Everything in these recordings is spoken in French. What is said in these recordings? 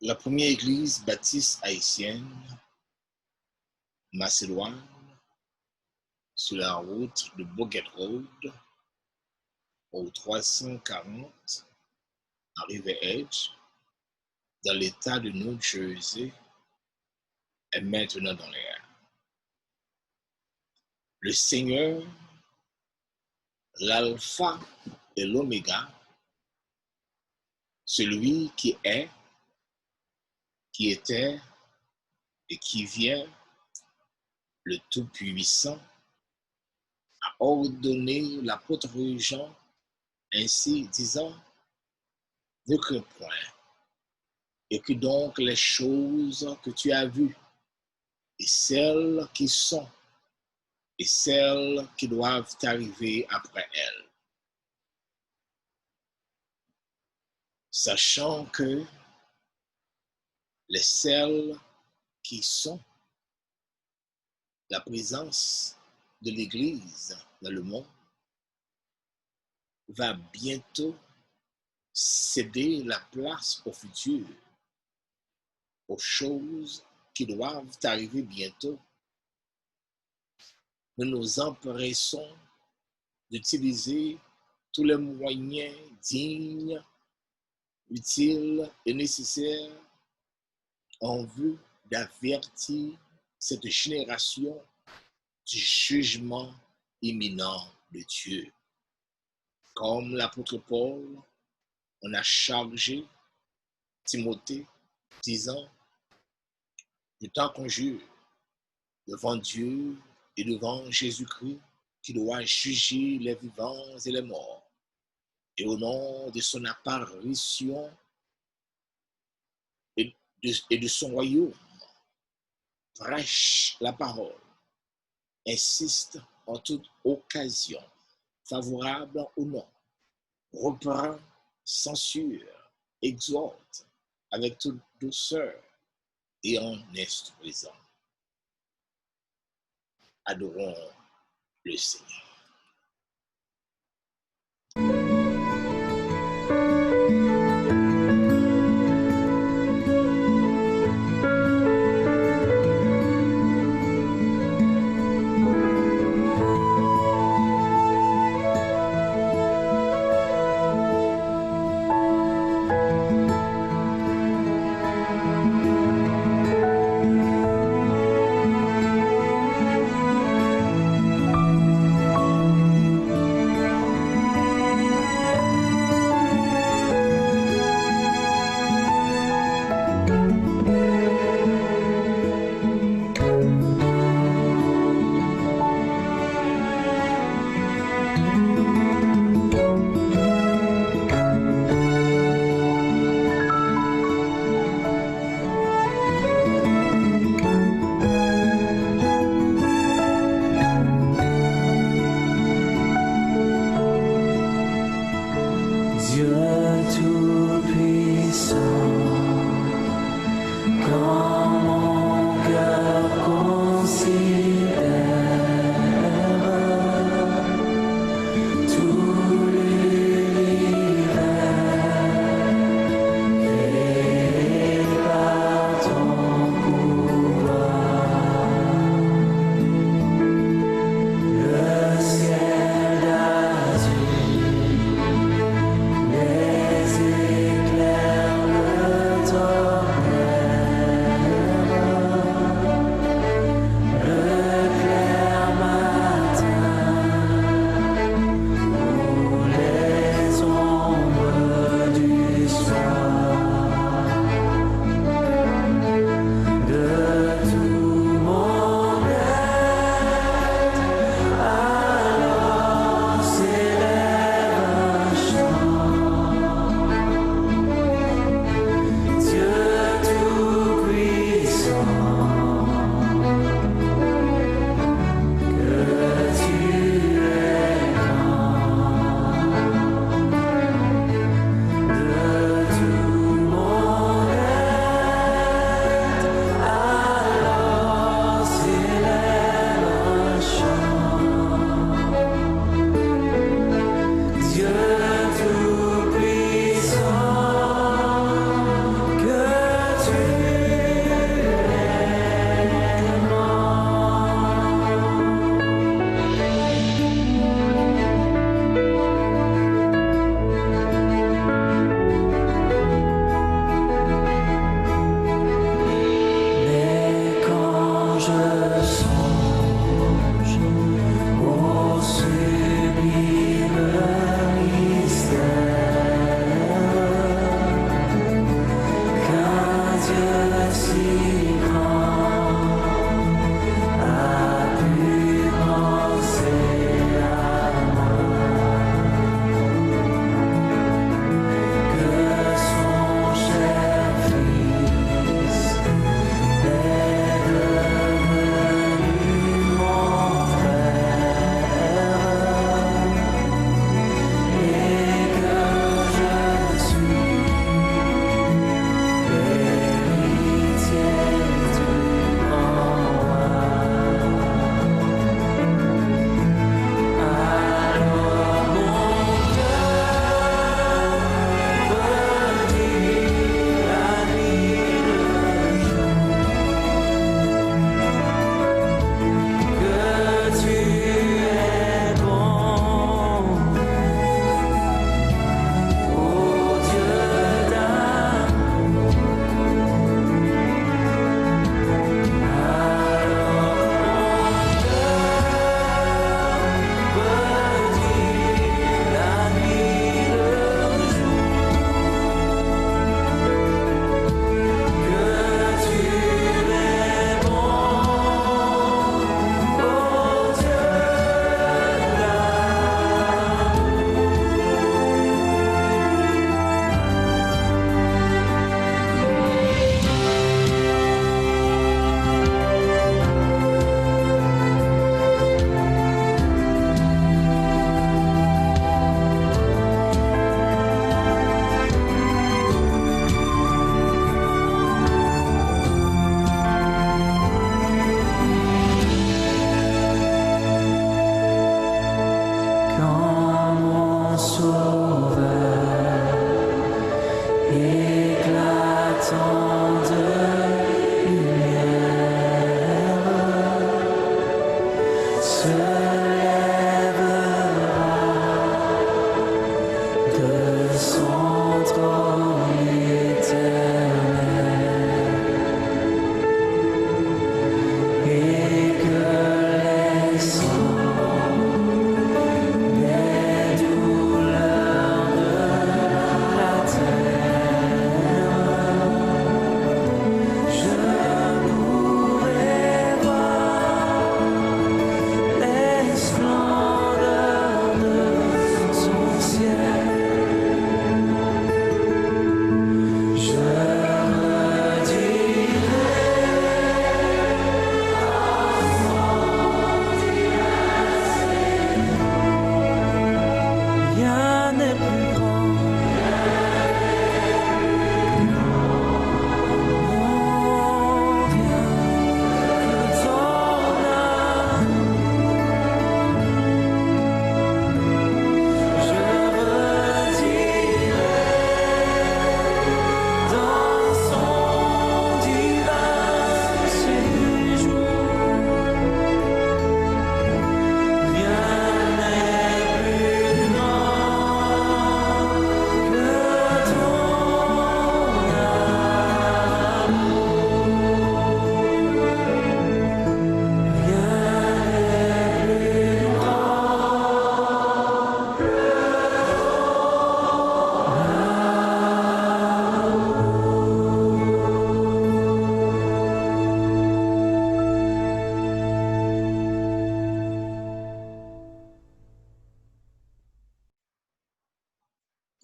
La première église baptiste haïtienne, Macédoine, sur la route de Boget Road, au 340 à River Edge, dans l'État de New Jersey, est maintenant dans l'air. Le Seigneur, l'Alpha et l'Oméga, celui qui est, qui était et qui vient, le Tout-Puissant, a ordonné l'apôtre Jean ainsi disant: ne crains point, et que donc les choses que tu as vues, et celles qui sont, et celles qui doivent arriver après elles. Sachant que les celles qui sont, la présence de l'Église dans le monde, va bientôt céder la place au futur, aux choses qui doivent arriver bientôt. Nous nous empressons d'utiliser tous les moyens dignes, utiles et nécessaires en vue d'avertir cette génération du jugement imminent de Dieu. Comme l'apôtre Paul en a chargé Timothée, disant: je t'en conjure, devant Dieu et devant Jésus-Christ, qui doit juger les vivants et les morts, et au nom de son apparition et de son royaume, prêche la parole, insiste en toute occasion, favorable ou non, reprend, censure, exhorte avec toute douceur et en instruisant. Adorons le Seigneur.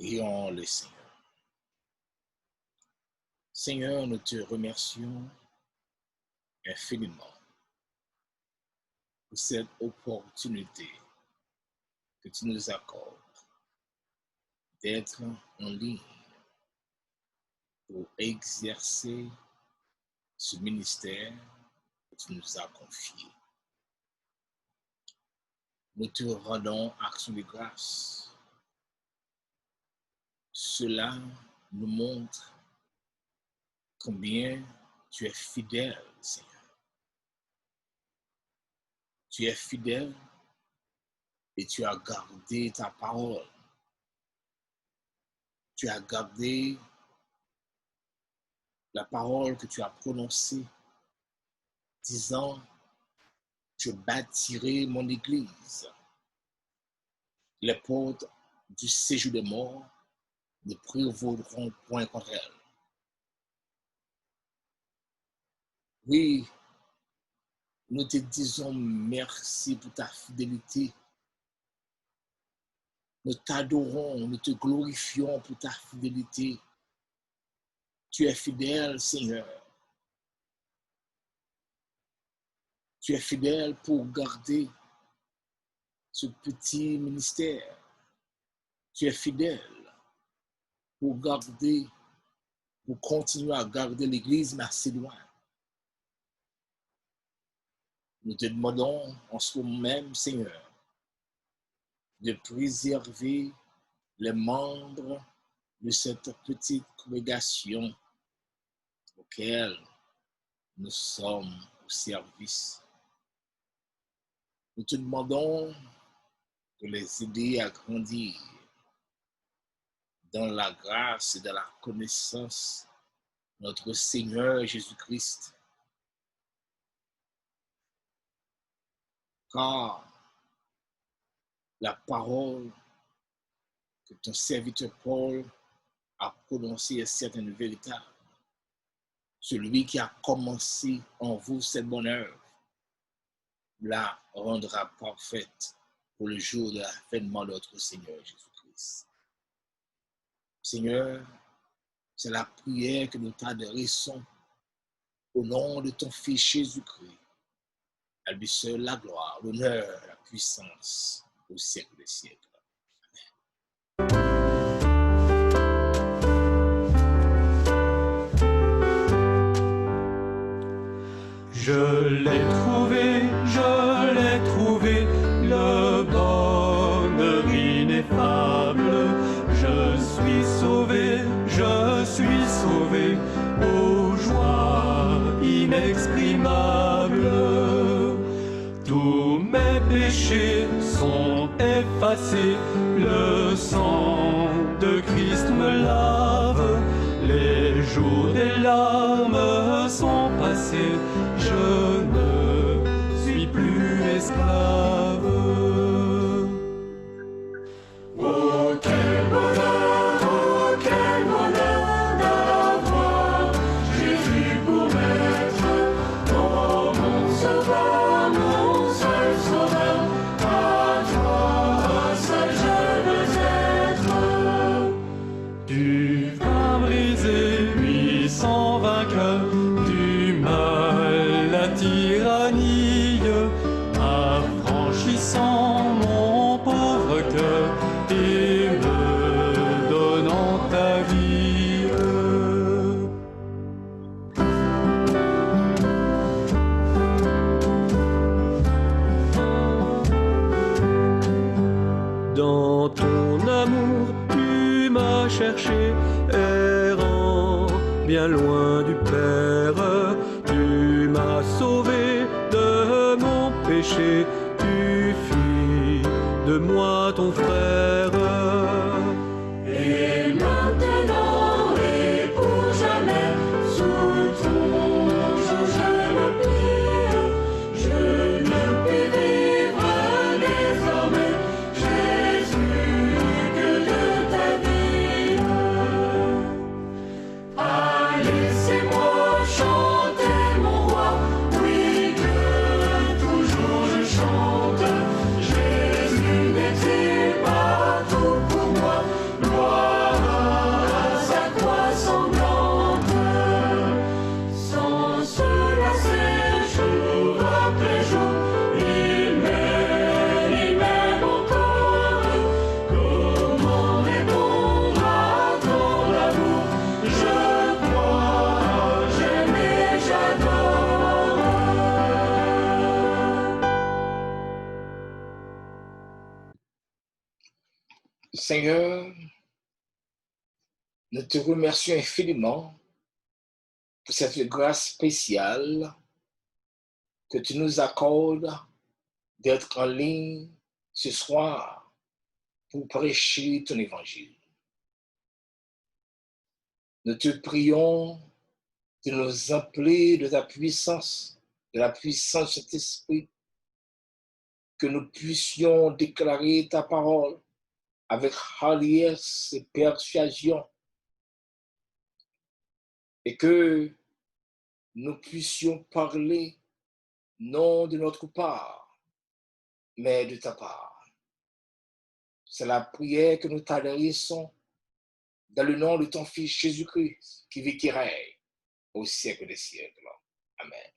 Prions le Seigneur. Seigneur, nous te remercions infiniment pour cette opportunité que tu nous accordes d'être en ligne pour exercer ce ministère que tu nous as confié. Nous te rendons action de grâce. Cela nous montre combien tu es fidèle, Seigneur. Tu es fidèle et tu as gardé ta parole. Tu as gardé la parole que tu as prononcée, disant, je bâtirai mon église. Les portes du séjour des morts ne prévaudront point contre elle. Oui, nous te disons merci pour ta fidélité. Nous t'adorons, nous te glorifions pour ta fidélité. Tu es fidèle, Seigneur. Tu es fidèle pour garder ce petit ministère. Tu es fidèle pour continuer à garder l'Église macédoine. Nous te demandons en ce moment même, Seigneur, de préserver les membres de cette petite congrégation auquel nous sommes au service. Nous te demandons de les aider à grandir dans la grâce et dans la connaissance de notre Seigneur Jésus-Christ. Car la parole que ton serviteur Paul a prononcée est certaine et véritable. Celui qui a commencé en vous cette bonne œuvre la rendra parfaite pour le jour de l'avènement de notre Seigneur Jésus-Christ. Seigneur, c'est la prière que nous t'adressons au nom de ton Fils Jésus-Christ. À lui seul la gloire, l'honneur, la puissance au siècle des siècles. Je l'ai trouvé, le bonheur ineffable. Je suis sauvé, aux joies inexprimables. Tous mes péchés sont effacés, le sang de Christ me lave. Les jours des larmes sont passés, je ne suis plus esclave. Oh quel bonheur d'avoir Jésus pour maître, oh mon sauveur, mon seul sauveur, à toi seul je veux être. Tu vas briser 800 vainqueurs du mal, la tyrannie, affranchissant mon pauvre cœur et me donnant ta vie. Dans ton amour, tu m'as cherché, errant bien loin du Père. Tu m'as sauvé de mon péché, tu fis de moi ton frère. Et maintenant et pour jamais, sous ton joug je me plie, je ne puis vivre désormais, Jésus, que de ta vie. Ah, laissez-moi chanter mon roi, oui que toujours je chante. Jésus n'est-il pas Seigneur, nous te remercions infiniment pour cette grâce spéciale que tu nous accordes d'être en ligne ce soir pour prêcher ton évangile. Nous te prions de nous emplir de ta puissance, de la puissance de cet esprit, que nous puissions déclarer ta parole avec hardiesse et persuasion, et que nous puissions parler non de notre part, mais de ta part. C'est la prière que nous t'adressons dans le nom de ton Fils Jésus-Christ, qui vit, qui règne au siècle des siècles. Amen.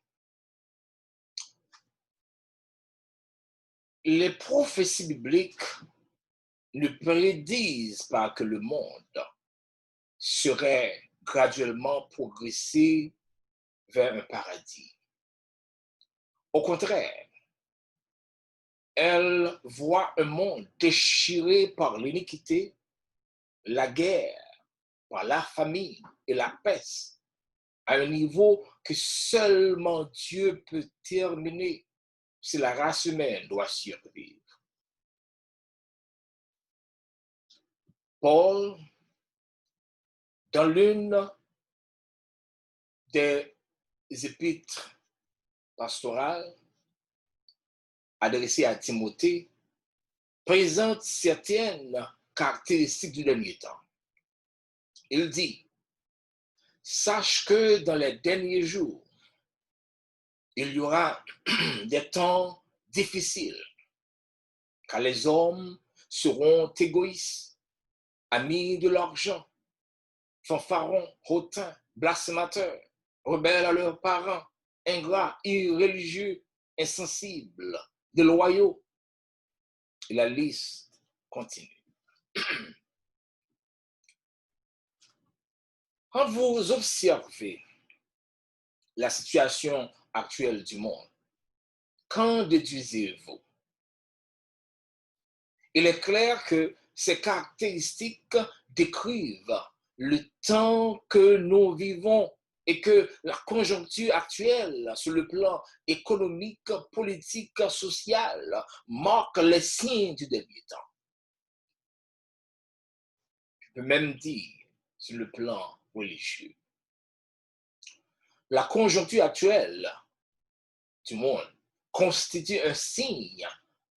Les prophéties bibliques ne prédisent pas que le monde serait graduellement progressé vers un paradis. Au contraire, elles voient un monde déchiré par l'iniquité, la guerre, par la famine et la peste, à un niveau que seulement Dieu peut terminer si la race humaine doit survivre. Paul, dans l'une des épîtres pastorales adressées à Timothée, présente certaines caractéristiques du dernier temps. Il dit, « Sache que dans les derniers jours, il y aura des temps difficiles, car les hommes seront égoïstes, amis de l'argent, fanfarons, hautains, blasphémateurs, rebelles à leurs parents, ingrats, irréligieux, insensibles, déloyaux. » Et la liste continue. Quand vous observez la situation actuelle du monde, qu'en déduisez-vous? Il est clair que ces caractéristiques décrivent le temps que nous vivons et que la conjoncture actuelle sur le plan économique, politique, social marque les signes du dernier temps. Je peux même dire sur le plan religieux. La conjoncture actuelle du monde constitue un signe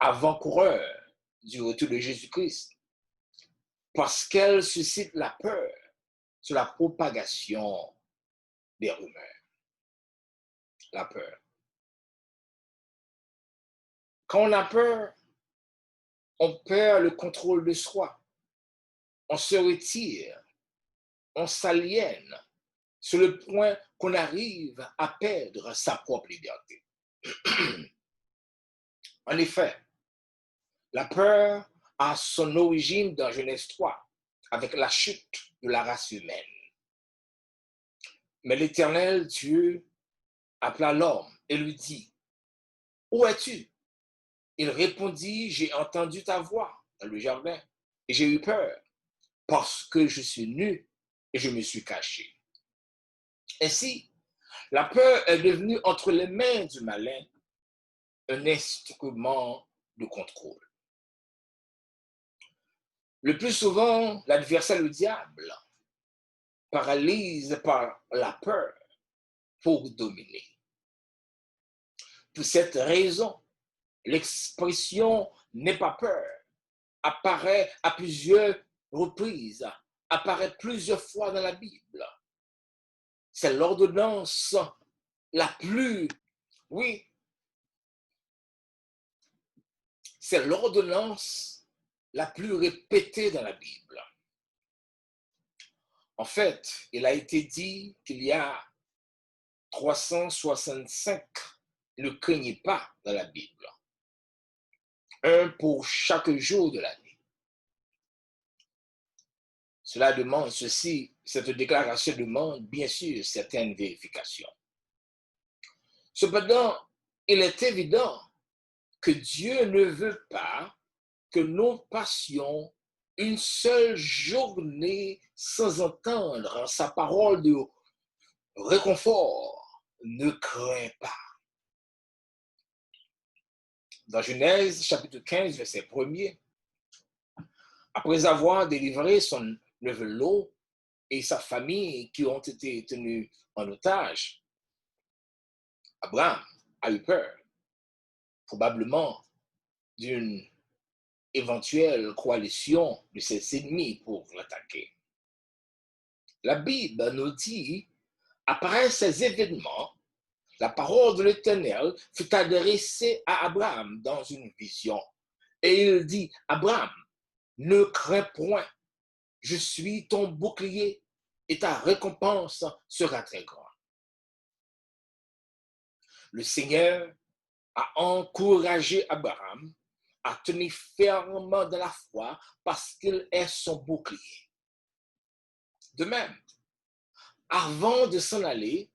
avant-coureur du retour de Jésus-Christ parce qu'elle suscite la peur sur la propagation des rumeurs. La peur. Quand on a peur, on perd le contrôle de soi. On se retire, on s'aliène sur le point qu'on arrive à perdre sa propre liberté. En effet, la peur a son origine dans Genèse 3, avec la chute de la race humaine. Mais l'Éternel Dieu appela l'homme et lui dit, « Où es-tu? » Il répondit, « J'ai entendu ta voix dans le jardin et j'ai eu peur parce que je suis nu et je me suis caché. » Ainsi, la peur est devenue entre les mains du malin un instrument de contrôle. Le plus souvent, l'adversaire, le diable, paralyse par la peur pour dominer. Pour cette raison, l'expression « n'aie pas peur » apparaît à plusieurs reprises, apparaît plusieurs fois dans la Bible. C'est l'ordonnance la plus, oui, c'est l'ordonnance la plus répétée dans la Bible. En fait, il a été dit qu'il y a 365 ne craignez pas dans la Bible. Un pour chaque jour de l'année. Cela demande ceci, cette déclaration demande bien sûr certaines vérifications. Cependant, il est évident que Dieu ne veut pas que nous passions une seule journée sans entendre sa parole de réconfort, ne crains pas. Dans Genèse, chapitre 15, verset 1er, après avoir délivré son neveu Lot et sa famille qui ont été tenus en otage, Abraham a eu peur, probablement d'une éventuelle coalition de ses ennemis pour l'attaquer. La Bible nous dit, après ces événements, la parole de l'Éternel fut adressée à Abraham dans une vision. Et il dit, Abraham, ne crains point, je suis ton bouclier et ta récompense sera très grande. Le Seigneur a encouragé Abraham à tenir fermement dans la foi parce qu'il est son bouclier. De même, avant de s'en aller,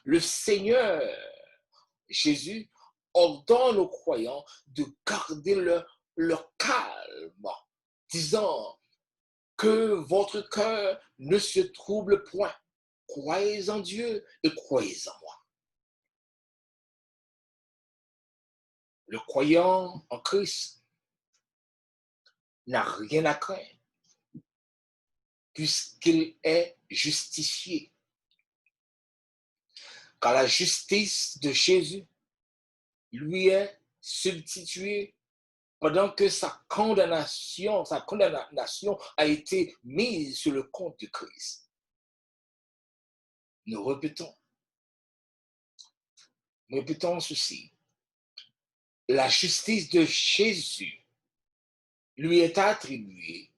le Seigneur Jésus ordonne aux croyants de garder leur calme, disant que votre cœur ne se trouble point. Croyez en Dieu et croyez en moi. Le croyant en Christ n'a rien à craindre puisqu'il est justifié. Car la justice de Jésus lui est substituée pendant que sa condamnation a été mise sur le compte de Christ. Nous répétons ceci. La justice de Jésus lui est attribuée,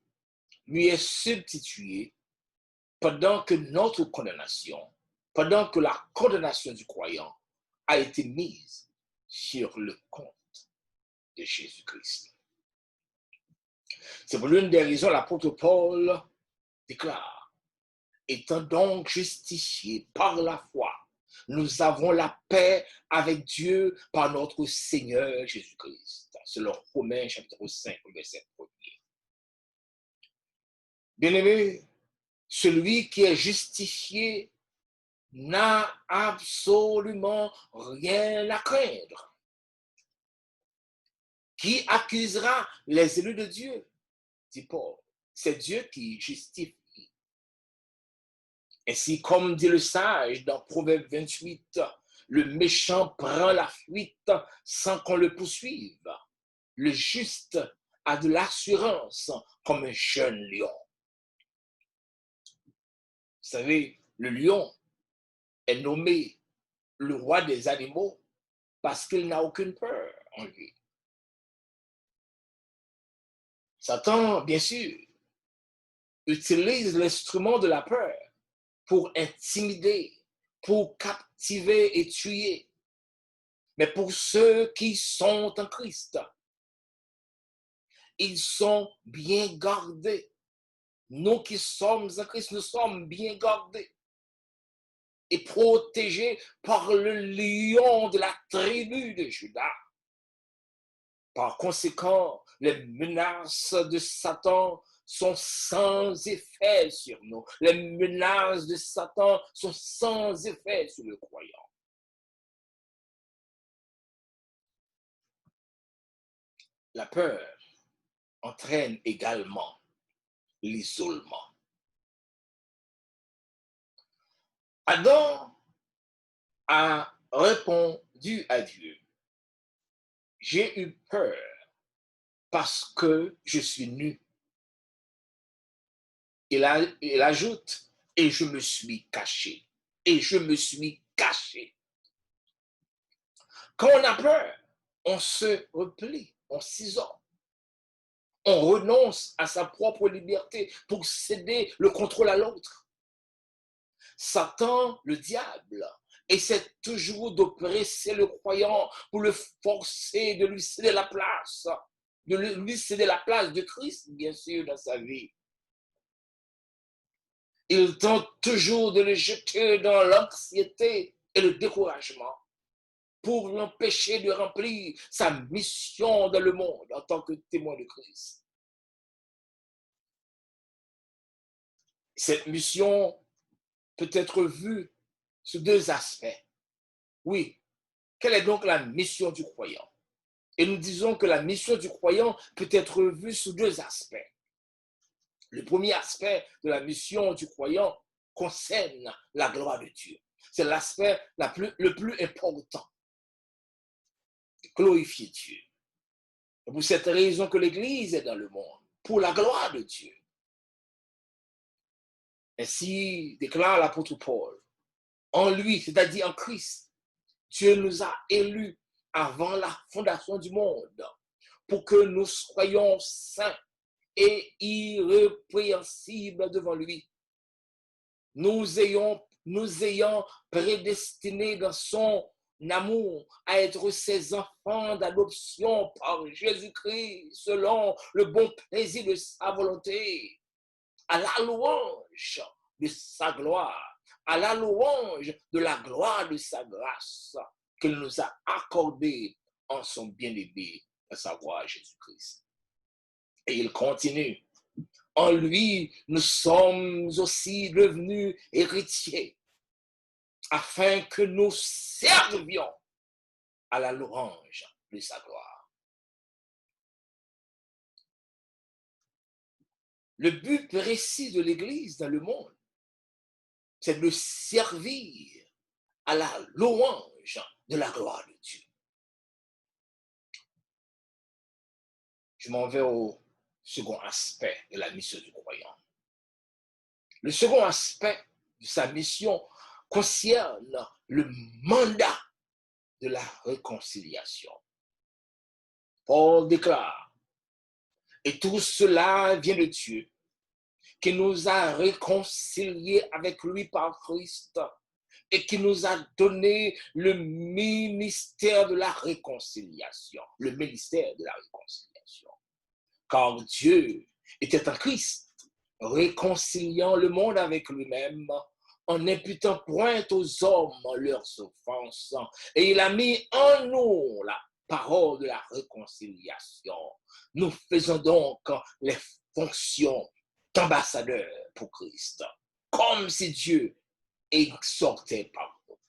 lui est substituée pendant que la condamnation du croyant a été mise sur le compte de Jésus-Christ. C'est pour l'une des raisons l'apôtre Paul déclare, étant donc justifiés par la foi, nous avons la paix avec Dieu par notre Seigneur Jésus-Christ. Selon Romains chapitre 5, verset 1er. Bien-aimé, celui qui est justifié n'a absolument rien à craindre. Qui accusera les élus de Dieu? Dit Paul. C'est Dieu qui justifie. Ainsi, comme dit le sage dans Proverbe 28, le méchant prend la fuite sans qu'on le poursuive. Le juste a de l'assurance comme un jeune lion. Vous savez, le lion est nommé le roi des animaux parce qu'il n'a aucune peur en lui. Satan, bien sûr, utilise l'instrument de la peur pour intimider, pour captiver et tuer. Mais pour ceux qui sont en Christ, ils sont bien gardés. Nous qui sommes en Christ, nous sommes bien gardés et protégés par le lion de la tribu de Juda. Par conséquent, les menaces de Satan sont sans effet sur nous. Les menaces de Satan sont sans effet sur le croyant. La peur entraîne également l'isolement. Adam a répondu à Dieu, j'ai eu peur parce que je suis nu. Il ajoute, et je me suis caché. Et je me suis caché. Quand on a peur, on se replie, on s'isole. On renonce à sa propre liberté pour céder le contrôle à l'autre. Satan, le diable, essaie toujours d'oppresser le croyant pour le forcer de lui céder la place, de Christ, bien sûr, dans sa vie. Il tente toujours de le jeter dans l'anxiété et le découragement pour l'empêcher de remplir sa mission dans le monde en tant que témoin de Christ. Cette mission peut être vue sous deux aspects. Oui, quelle est donc la mission du croyant? Et nous disons que la mission du croyant peut être vue sous deux aspects. Le premier aspect de la mission du croyant concerne la gloire de Dieu. C'est l'aspect le plus important. Glorifier Dieu. C'est pour cette raison que l'Église est dans le monde, pour la gloire de Dieu. Ainsi déclare l'apôtre Paul, en lui, c'est-à-dire en Christ, Dieu nous a élus avant la fondation du monde pour que nous soyons saints et irrépréhensibles devant lui. Nous ayant prédestinés dans son amour à être ses enfants d'adoption par Jésus-Christ selon le bon plaisir de sa volonté, à la louange de sa gloire, à la louange de la gloire de sa grâce qu'il nous a accordée en son bien-aimé, à savoir Jésus-Christ. Et il continue. En lui, nous sommes aussi devenus héritiers, afin que nous servions à la louange de sa gloire. Le but précis de l'Église dans le monde, c'est de servir à la louange de la gloire de Dieu. Je m'en vais au second aspect de la mission du croyant. Le second aspect de sa mission concerne le mandat de la réconciliation. Paul déclare, et tout cela vient de Dieu, qui nous a réconciliés avec lui par Christ et qui nous a donné le ministère de la réconciliation. Le ministère de la réconciliation. Car Dieu était en Christ, réconciliant le monde avec lui-même, en n'imputant point aux hommes leurs offenses. Et il a mis en nous la parole de la réconciliation. Nous faisons donc les fonctions d'ambassadeurs pour Christ, comme si Dieu exhortait par nous.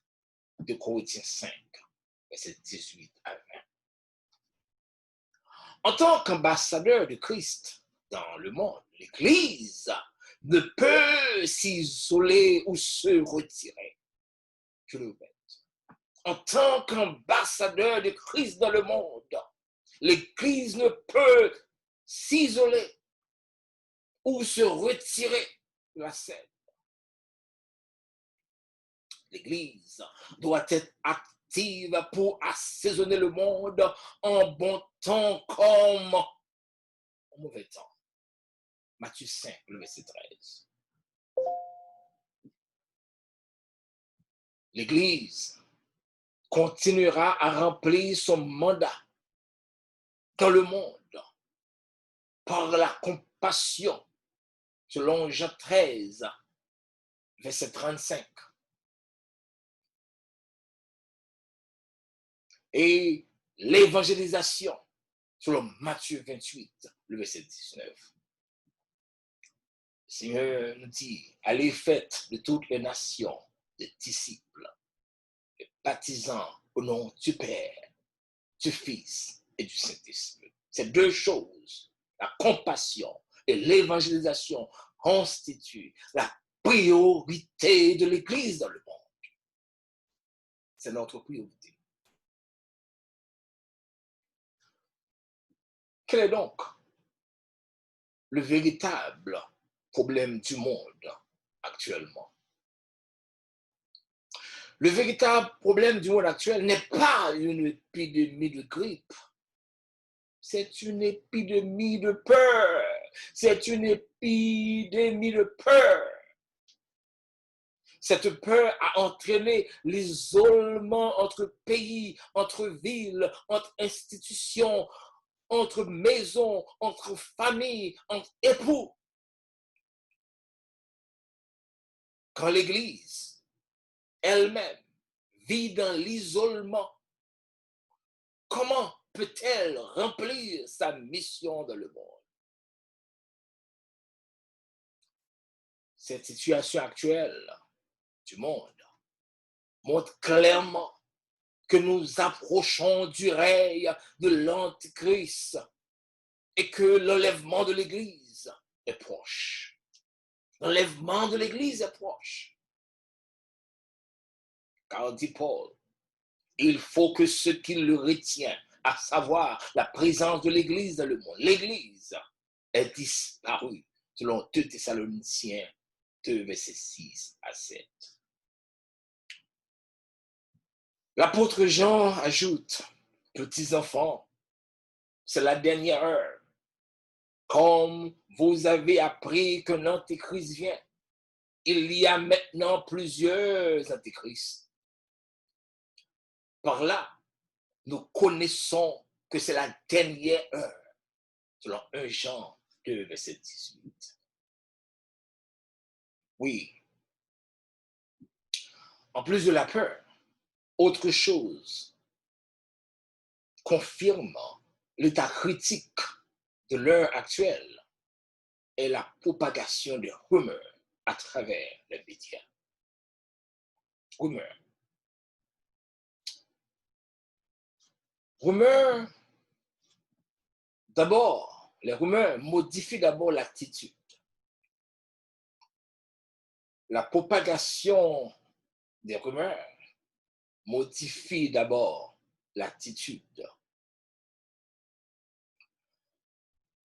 De Corinthiens 5, verset 18 à 20. En tant qu'ambassadeur de Christ dans le monde, l'Église ne peut s'isoler ou se retirer. Je le répète. En tant qu'ambassadeur de Christ dans le monde, l'Église ne peut s'isoler ou se retirer de la scène. L'Église doit être active pour assaisonner le monde en bon temps comme en mauvais temps. Matthieu 5, le verset 13. L'Église continuera à remplir son mandat dans le monde par la compassion, selon Jean 13, verset 35. Et l'évangélisation, selon Matthieu 28, le verset 19. Le Seigneur nous dit, allez faites de toutes les nations des disciples, les baptisant au nom du Père, du Fils et du Saint-Esprit. Ces deux choses, la compassion et l'évangélisation, constituent la priorité de l'Église dans le monde. C'est notre priorité. Quel est donc le véritable problème du monde actuellement? Le véritable problème du monde actuel n'est pas une épidémie de grippe. C'est une épidémie de peur. C'est une épidémie de peur. Cette peur a entraîné l'isolement entre pays, entre villes, entre institutions, entre maisons, entre familles, entre époux. Quand l'Église elle-même vit dans l'isolement, comment peut-elle remplir sa mission dans le monde? cette situation actuelle du monde montre clairement que nous approchons du règne de l'Antichrist et que l'enlèvement de l'Église est proche. L'enlèvement de l'Église est proche. Car, dit Paul, il faut que ce qui le retient, à savoir la présence de l'Église dans le monde, l'Église est disparue, selon 2 Thessaloniciens 2, versets 6 à 7. L'apôtre Jean ajoute, petits enfants, c'est la dernière heure. Comme vous avez appris qu'un antéchrist vient, il y a maintenant plusieurs antéchrists. Par là, nous connaissons que c'est la dernière heure, selon 1 Jean 2, verset 18. Oui, en plus de la peur, autre chose confirme l'état critique de l'heure actuelle est la propagation des rumeurs à travers les médias. Rumeurs. Rumeurs, d'abord, les rumeurs modifient d'abord l'attitude. La propagation des rumeurs modifie d'abord l'attitude.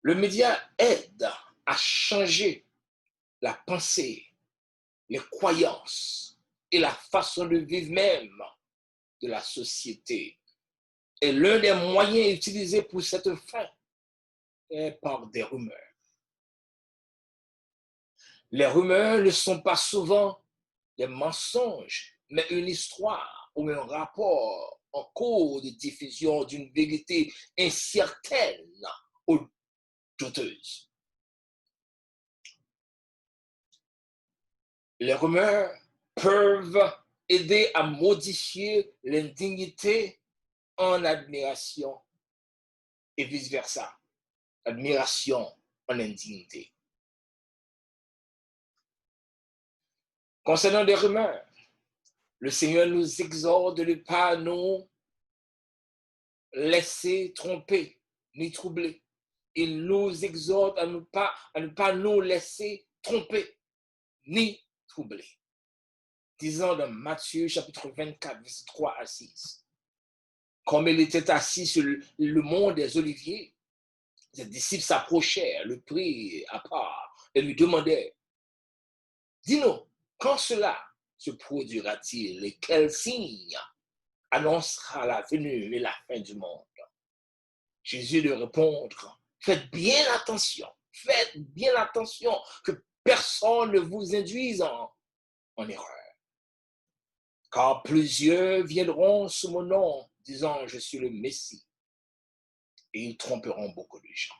Le média aide à changer la pensée, les croyances et la façon de vivre même de la société. Et l'un des moyens utilisés pour cette fin est par des rumeurs. Les rumeurs ne sont pas souvent des mensonges, mais une histoire ou un rapport en cours de diffusion d'une vérité incertaine ou douteuse. Les rumeurs peuvent aider à modifier l'indignité en admiration et vice-versa. Admiration en indignité. Concernant les rumeurs, le Seigneur nous exhorte de ne pas nous laisser tromper ni troubler. Il nous exhorte à ne pas nous laisser tromper ni troubler. Disons dans Matthieu chapitre 24, verset 3 à 6. Comme il était assis sur le mont des Oliviers, ses disciples s'approchèrent, le prirent à part et lui demandaient, dis-nous, quand cela se produira-t-il et quel signe annoncera la venue et la fin du monde? Jésus de répondre, faites bien attention que personne ne vous induise en erreur. Car plusieurs viendront sous mon nom, disant, je suis le Messie, et ils tromperont beaucoup de gens.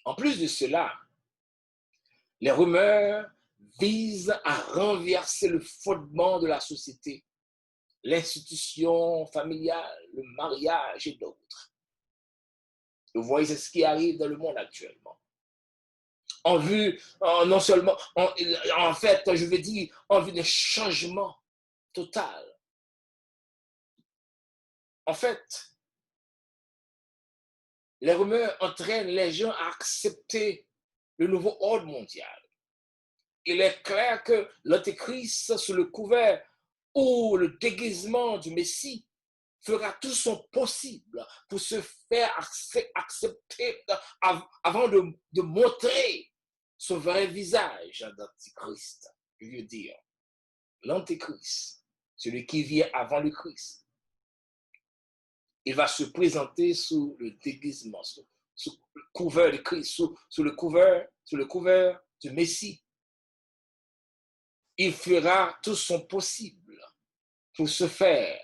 En plus de cela, les rumeurs visent à renverser le fondement de la société, l'institution familiale, le mariage et d'autres. Vous voyez, c'est ce qui arrive dans le monde actuellement. En vue, non seulement, en fait, je veux dire, en vue d'un changement total. En fait, les rumeurs entraînent les gens à accepter le nouveau ordre mondial. Il est clair que l'Antéchrist, sous le couvert ou le déguisement du Messie, fera tout son possible pour se faire accepter avant de montrer son vrai visage d'Antichrist. Je veux dire, l'Antéchrist, celui qui vient avant le Christ, il va se présenter sous le déguisement, sous le couvert de Christ, sous le couvert du Messie. Il fera tout son possible pour se faire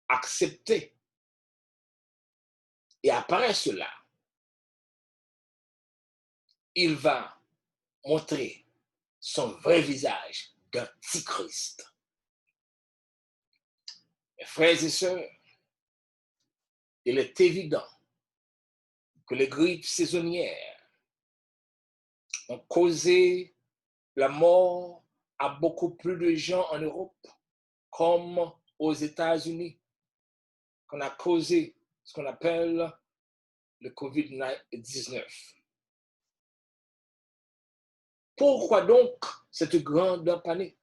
accepter. Et après cela, il va montrer son vrai visage d'Antichrist. Mes frères et sœurs, il est évident que les grippes saisonnières ont causé la mort à beaucoup plus de gens en Europe, comme aux États-Unis, qu'on a causé ce qu'on appelle le COVID-19. Pourquoi donc cette grande panique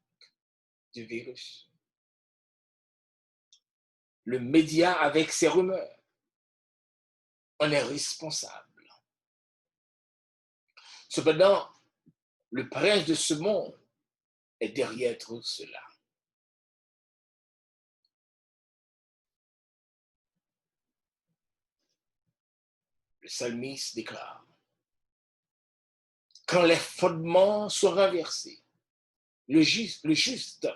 du virus? Le média, avec ses rumeurs, en est responsable. Cependant, le prince de ce monde est derrière tout cela. Le psalmiste déclare: quand les fondements sont renversés, les justes,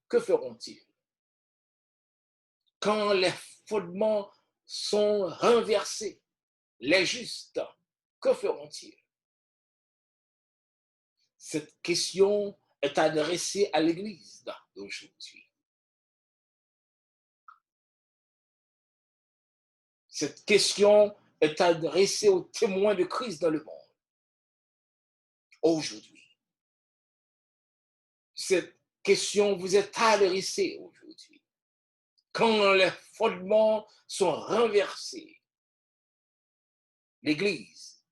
que feront-ils? Quand les fondements sont renversés, les justes, que feront-ils? Cette question est adressée à l'Église d'aujourd'hui. Cette question est adressée aux témoins de Christ dans le monde. Aujourd'hui, cette question vous est adressée aujourd'hui. Quand les fondements sont renversés, l'Église,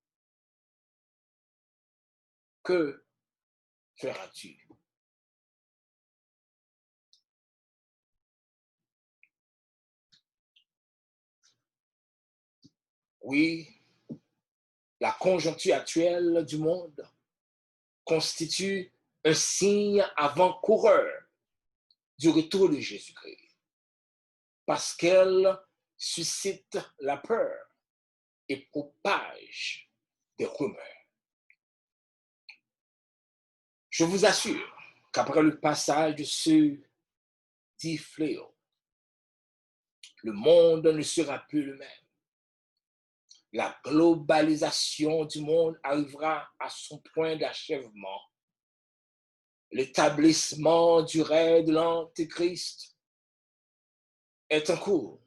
que feras-tu? Oui, la conjoncture actuelle du monde constitue un signe avant-coureur du retour de Jésus-Christ, parce qu'elle suscite la peur et propage des rumeurs. Je vous assure qu'après le passage de ce dit fléau, le monde ne sera plus le même. La globalisation du monde arrivera à son point d'achèvement. L'établissement du règne de l'Antéchrist est en cours.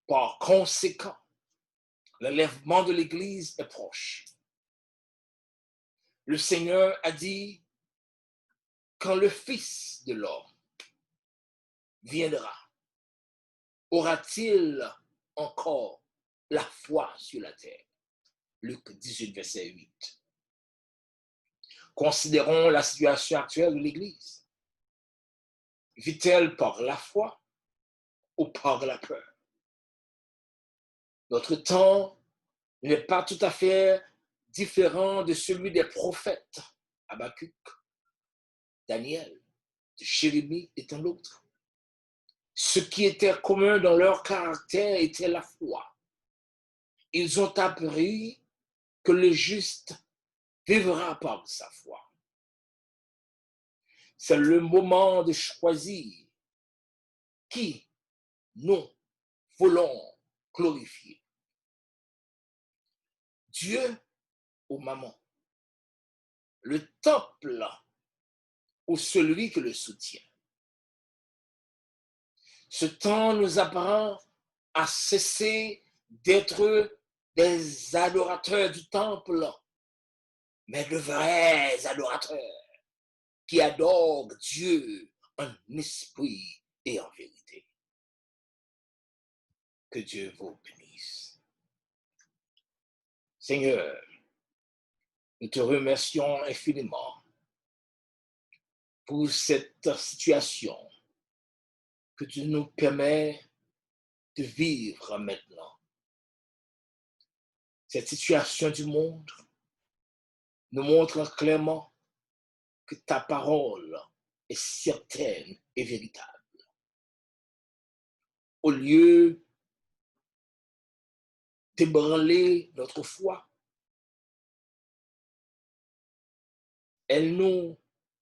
Par conséquent, l'enlèvement de l'Église est proche. Le Seigneur a dit: quand le Fils de l'homme viendra, aura-t-il encore la foi sur la terre? Luc 18, verset 8. Considérons la situation actuelle de l'Église. Vit-elle par la foi ou par la peur? Notre temps n'est pas tout à fait différent de celui des prophètes, Habakkuk, Daniel, de Jérémie et tant d'autres. Ce qui était commun dans leur caractère était la foi. Ils ont appris que le juste vivra par sa foi. C'est le moment de choisir qui nous voulons glorifier. Dieu ou maman, le temple ou celui qui le soutient. Ce temps nous apprend à cesser d'être des adorateurs du temple, mais de vrais adorateurs qui adorent Dieu en esprit et en vérité. Que Dieu vous bénisse. Seigneur, nous te remercions infiniment pour cette situation que tu nous permets de vivre maintenant. Cette situation du monde nous montre clairement que ta parole est certaine et véritable. Au lieu d'ébranler notre foi,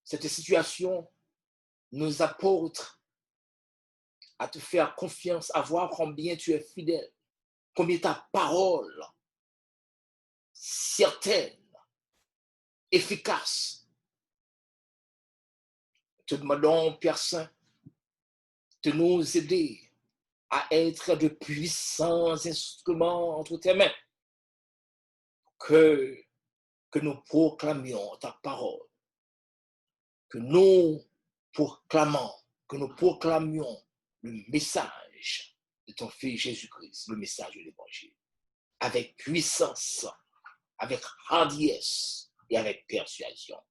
cette situation nous apporte à te faire confiance, à voir combien tu es fidèle, combien ta parole certaine, efficace. Te demandons, Père Saint, de nous aider à être de puissants instruments entre tes mains, pour que nous proclamions ta parole, que nous proclamions le message de ton Fils Jésus-Christ, le message de l'Évangile, avec puissance, avec hardiesse et avec persuasion.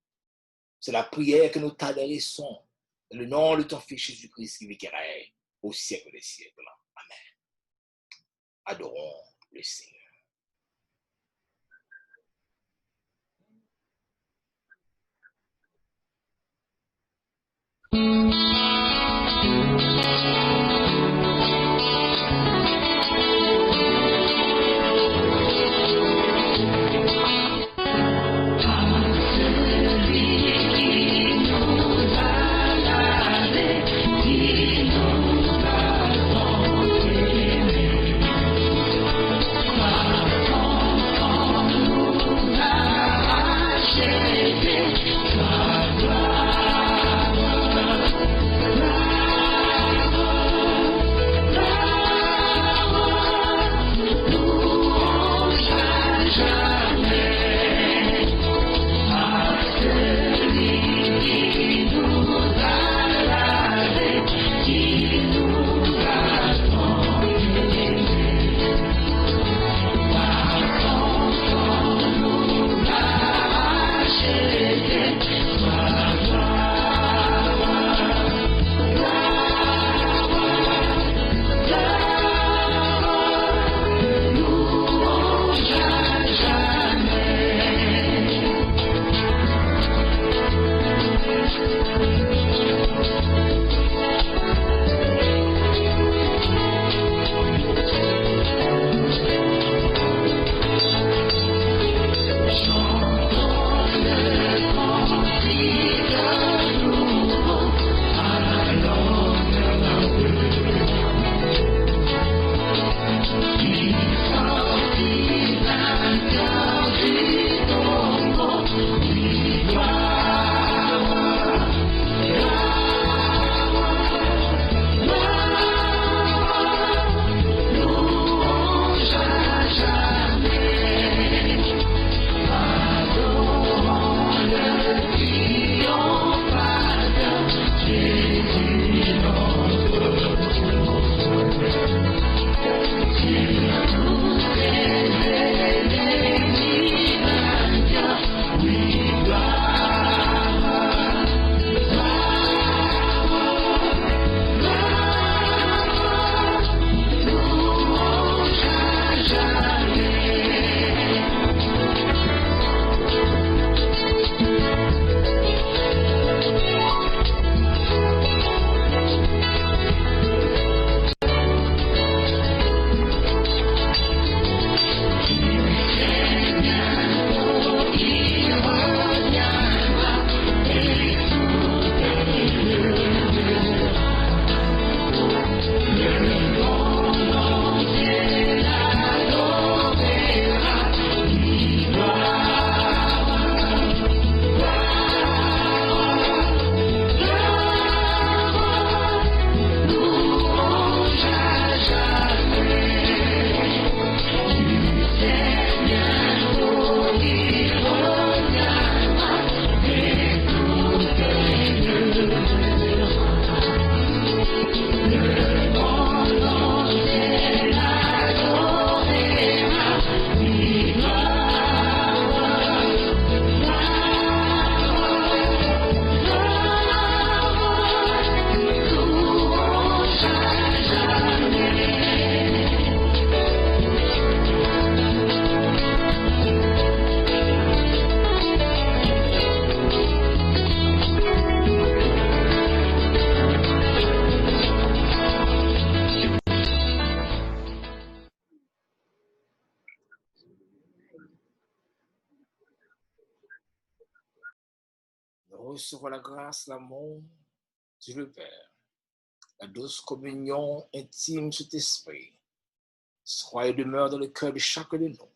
C'est la prière que nous t'adressons dans le nom de ton Fils Jésus-Christ qui vit et règne au siècle des siècles. Amen. Adorons le Seigneur. Recevons la grâce, l'amour du le Père, la douce communion intime de cet esprit, soit et demeure dans le cœur de chacun de nous,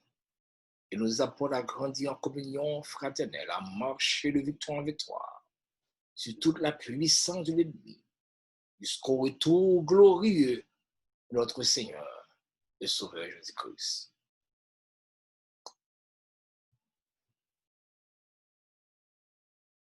et nous apporte à grandir en communion fraternelle, à marcher de victoire en victoire, sur toute la puissance de l'ennemi, jusqu'au retour glorieux de notre Seigneur et Sauveur Jésus-Christ.